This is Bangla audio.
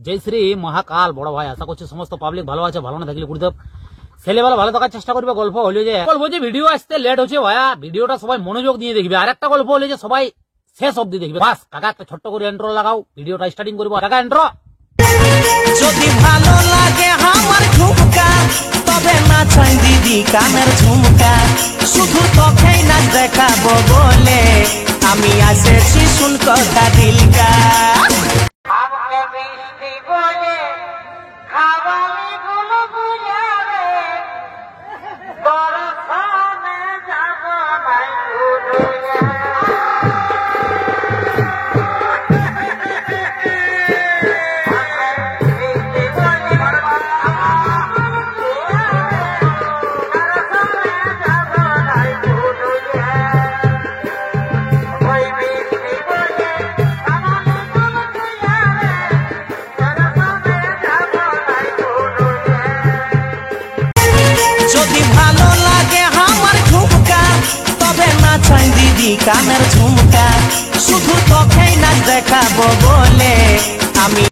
জয় শ্রী মহাকাল বড় ভাই, আশা করছি সমস্ত পাবলিক ভালো আছে। ভালো না থাকলে গুরুদেব ছেলেবেলা ভালো থাকার চেষ্টা করবে। গল্প হলো যে ভিডিও আসতে লেট হচ্ছে ভাইয়া, ভিডিওটা সবাই মনোযোগ দিয়ে দেখবে। আর একটা গল্প হলো যে সবাই শেষ অব্দি দেখবে। বাস কাকা একটা ছোট্ট করে এন্ট্রো লাগাও, ভিডিওটা স্টার্টিং করবো। কাকা এন্ট্রো। যদি ভালো লাগে আমার ঝুমকা, তবে না চাই দিদি কানের ঝুমকা। শুধু তোকেই নাচ দেখাবো বলে আমি আসেছি, শুন কথা দিলকা। আমাকে বৃষ্টি বলে খাবালি গুলো বুঝাবে, বরসানে যাব নাই যদি ভালো লাগে আমার ঝুমকা, তবে না চাই দিদি কানের ঝুমকা।